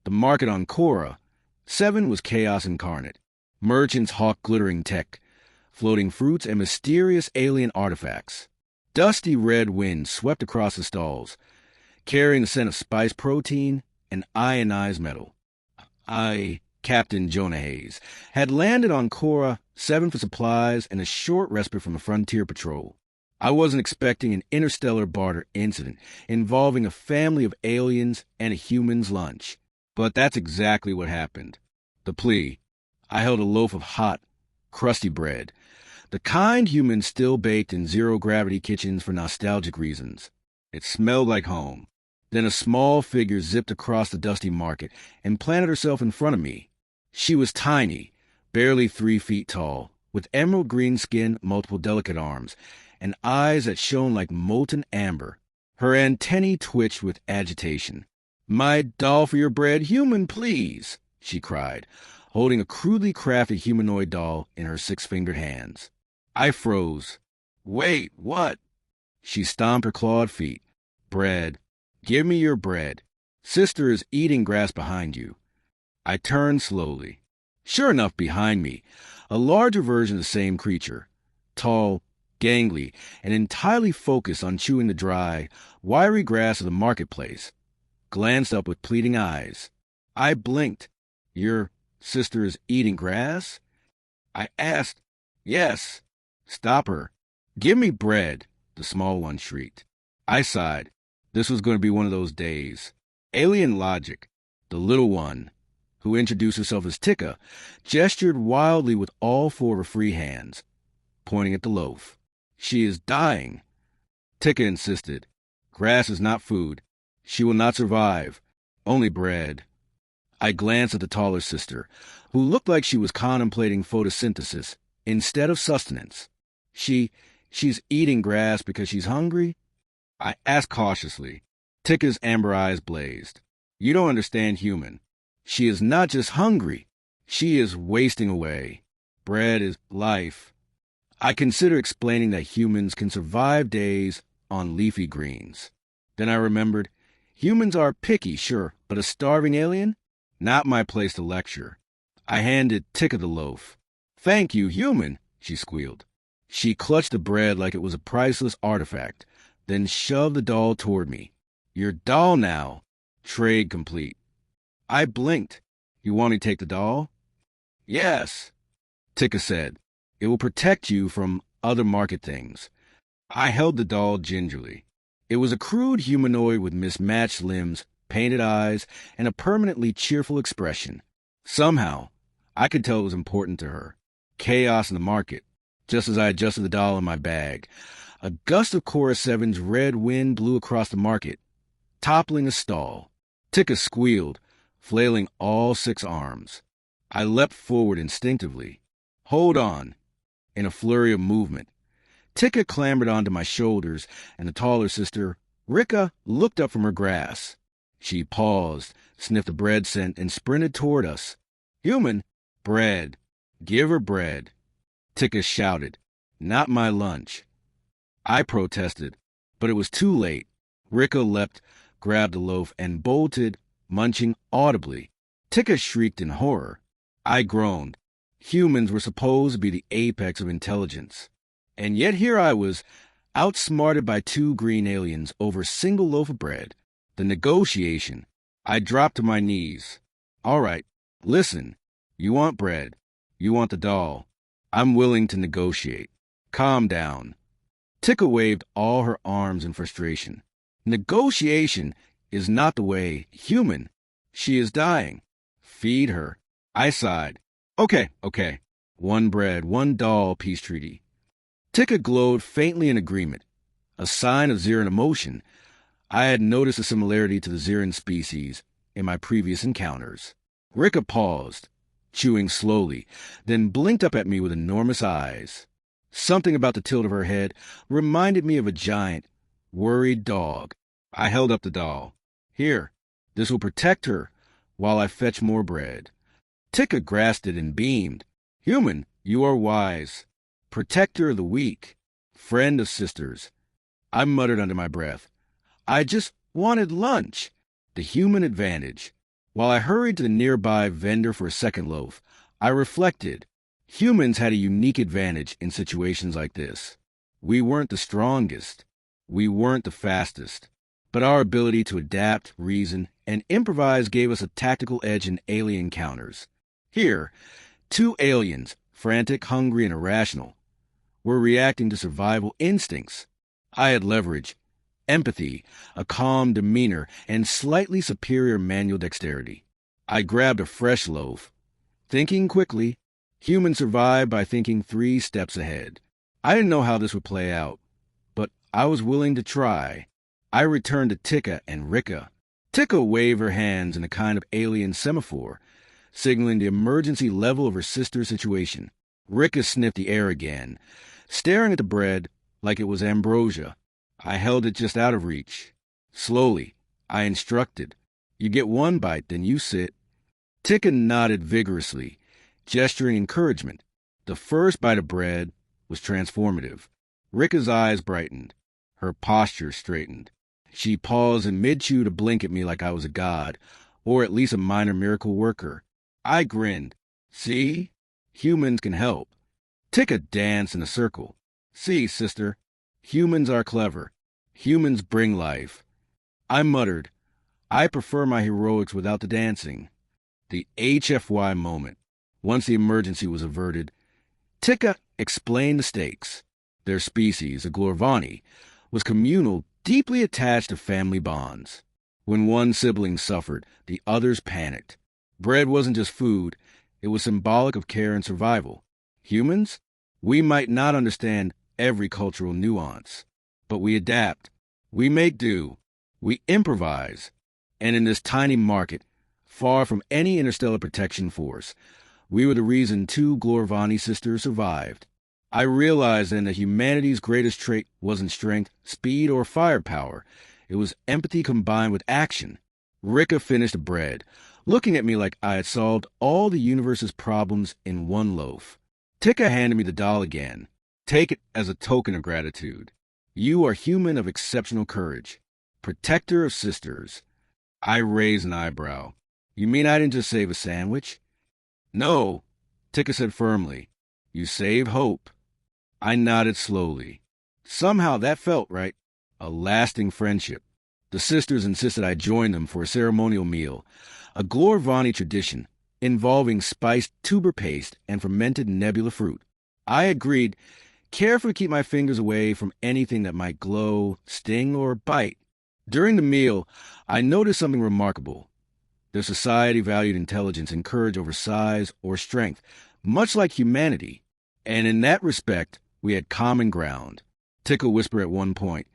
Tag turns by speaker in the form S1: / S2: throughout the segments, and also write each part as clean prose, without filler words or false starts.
S1: The market on Korra 7 was chaos incarnate. Merchants hawked glittering tech, floating fruits, and mysterious alien artifacts. Dusty red winds swept across the stalls, carrying the scent of spiced protein and ionized metal. Captain Jonah Hayes, had landed on Korra 7 for supplies and a short respite from the Frontier Patrol. I wasn't expecting an interstellar barter incident involving a family of aliens and a human's lunch. But that's exactly what happened. The plea. I held a loaf of hot, crusty bread, the kind humans still baked in zero-gravity kitchens for nostalgic reasons. It smelled like home. Then a small figure zipped across the dusty market and planted herself in front of me. She was tiny, barely 3 feet tall, with emerald green skin, multiple delicate arms, and eyes that shone like molten amber. Her antennae twitched with agitation. "My doll for your bread, human, please," she cried, holding a crudely crafted humanoid doll in her 6-fingered hands. I froze. "Wait, what?" She stomped her clawed feet. "Bread. Give me your bread. Sister is eating grass behind you." I turned slowly. Sure enough, behind me, a larger version of the same creature, tall, gangly, and entirely focused on chewing the dry, wiry grass of the marketplace, glanced up with pleading eyes. I blinked. "Your sister is eating grass?" I asked. "Yes." "Stop her. Give me bread," the small one shrieked. I sighed. This was going to be one of those days. Alien logic. The little one, who introduced herself as Tikka, gestured wildly with all 4 of her free hands, pointing at the loaf. "She is dying." Tikka insisted. "Grass is not food. She will not survive. Only bread." I glanced at the taller sister, who looked like she was contemplating photosynthesis instead of sustenance. She's eating grass because she's hungry?" I asked cautiously. Tikka's amber eyes blazed. "You don't understand human. She is not just hungry. She is wasting away. Bread is life." I considered explaining that humans can survive days on leafy greens. Then I remembered, humans are picky, sure, but a starving alien? Not my place to lecture. I handed Tikka the loaf. "Thank you, human," she squealed. She clutched the bread like it was a priceless artifact, then shoved the doll toward me. "Your doll now. Trade complete." I blinked. "You want me to take the doll?" "Yes," Tikka said. "It will protect you from other market things." I held the doll gingerly. It was a crude humanoid with mismatched limbs, painted eyes, and a permanently cheerful expression. Somehow, I could tell it was important to her. Chaos in the market. Just as I adjusted the doll in my bag, a gust of Korra 7's red wind blew across the market, toppling a stall. Tikka squealed, flailing all 6 arms. I leapt forward instinctively. "Hold on." In a flurry of movement, Tikka clambered onto my shoulders, and the taller sister, Rika, looked up from her grass. She paused, sniffed the bread scent, and sprinted toward us. "Human, bread. Give her bread." Tikka shouted, "Not my lunch." I protested, but it was too late. Rika leapt, grabbed the loaf, and bolted, munching audibly. Tikka shrieked in horror. I groaned. Humans were supposed to be the apex of intelligence. And yet here I was, outsmarted by 2 green aliens over a single loaf of bread. The negotiation. I dropped to my knees. "All right, listen. You want bread. You want the doll. I'm willing to negotiate. Calm down." Tikka waved all her arms in frustration. "Negotiation is not the way. Human. She is dying. Feed her." I sighed. Okay. 1 bread, 1 doll peace treaty." Tikka glowed faintly in agreement, a sign of Ziran emotion. I had noticed a similarity to the Ziran species in my previous encounters. Rika paused, chewing slowly, then blinked up at me with enormous eyes. Something about the tilt of her head reminded me of a giant, worried dog. I held up the doll. "Here, this will protect her while I fetch more bread." Tikka grasped it and beamed. "Human, you are wise. Protector of the weak. Friend of sisters." I muttered under my breath. "I just wanted lunch." The human advantage. While I hurried to the nearby vendor for a second loaf, I reflected. Humans had a unique advantage in situations like this. We weren't the strongest. We weren't the fastest. But our ability to adapt, reason, and improvise gave us a tactical edge in alien encounters. Here, two aliens, frantic, hungry, and irrational, were reacting to survival instincts. I had leverage, empathy, a calm demeanor, and slightly superior manual dexterity. I grabbed a fresh loaf. Thinking quickly, humans survive by thinking 3 steps ahead. I didn't know how this would play out, but I was willing to try. I returned to Tika and Rika. Tika waved her hands in a kind of alien semaphore, signaling the emergency level of her sister's situation. Rika sniffed the air again, staring at the bread like it was ambrosia. I held it just out of reach. Slowly, I instructed. You get 1 bite, then you sit. Tika nodded vigorously, gesturing encouragement. The first bite of bread was transformative. Rika's eyes brightened. Her posture straightened. She paused in mid-chew to blink at me like I was a god, or at least a minor miracle worker. I grinned. See? Humans can help. Tika danced in a circle. See, sister, humans are clever. Humans bring life. I muttered, I prefer my heroics without the dancing. The HFY moment. Once the emergency was averted, Tika explained the stakes. Their species, a Glorvani, was communal, deeply attached to family bonds. When one sibling suffered, the others panicked. Bread wasn't just food, it was symbolic of care and survival. Humans? We might not understand every cultural nuance, but we adapt. We make do. We improvise. And in this tiny market, far from any interstellar protection force, we were the reason 2 Glorvani sisters survived. I realized then that humanity's greatest trait wasn't strength, speed, or firepower. It was empathy combined with action. Rika finished the bread, looking at me like I had solved all the universe's problems in 1 loaf. Tika handed me the doll again. Take it as a token of gratitude. You are human of exceptional courage. Protector of sisters. I raised an eyebrow. You mean I didn't just save a sandwich? No, Tika said firmly. You save hope. I nodded slowly. Somehow that felt right. A lasting friendship. The sisters insisted I join them for a ceremonial meal, a Glorvani tradition involving spiced tuber paste and fermented nebula fruit. I agreed, careful to keep my fingers away from anything that might glow, sting, or bite. During the meal, I noticed something remarkable. Their society valued intelligence and courage over size or strength, much like humanity. And in that respect, we had common ground. Tika whispered at one point,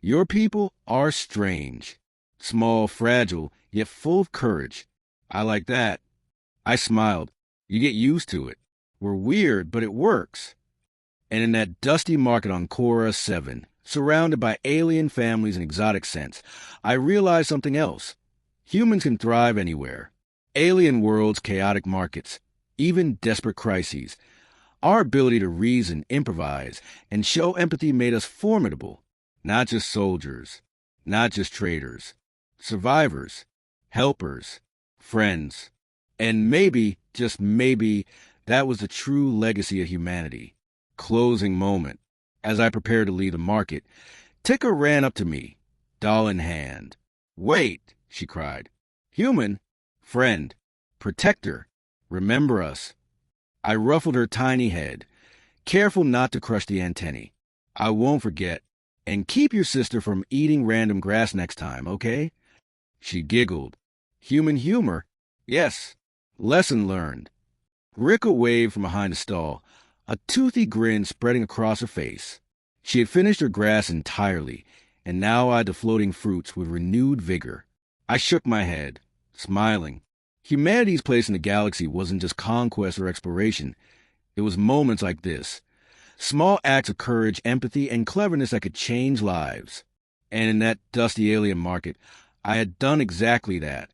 S1: Your people are strange. Small, fragile, yet full of courage. I like that. I smiled. You get used to it. We're weird, but it works. And in that dusty market on Cora 7, surrounded by alien families and exotic scents, I realized something else. Humans can thrive anywhere. Alien worlds, chaotic markets, even desperate crises. Our ability to reason, improvise, and show empathy made us formidable. Not just soldiers, not just traders, survivors, helpers, friends. And maybe, just maybe, that was the true legacy of humanity. Closing moment. As I prepared to leave the market, Tika ran up to me, doll in hand. Wait, she cried. Human, friend, protector, remember us. I ruffled her tiny head, careful not to crush the antennae. I won't forget. And keep your sister from eating random grass next time, okay? She giggled. Human humor? Yes. Lesson learned. Rika waved from behind the stall, a toothy grin spreading across her face. She had finished her grass entirely, and now eyed the floating fruits with renewed vigor. I shook my head, smiling. Humanity's place in the galaxy wasn't just conquest or exploration. It was moments like this. Small acts of courage, empathy, and cleverness that could change lives. And in that dusty alien market, I had done exactly that.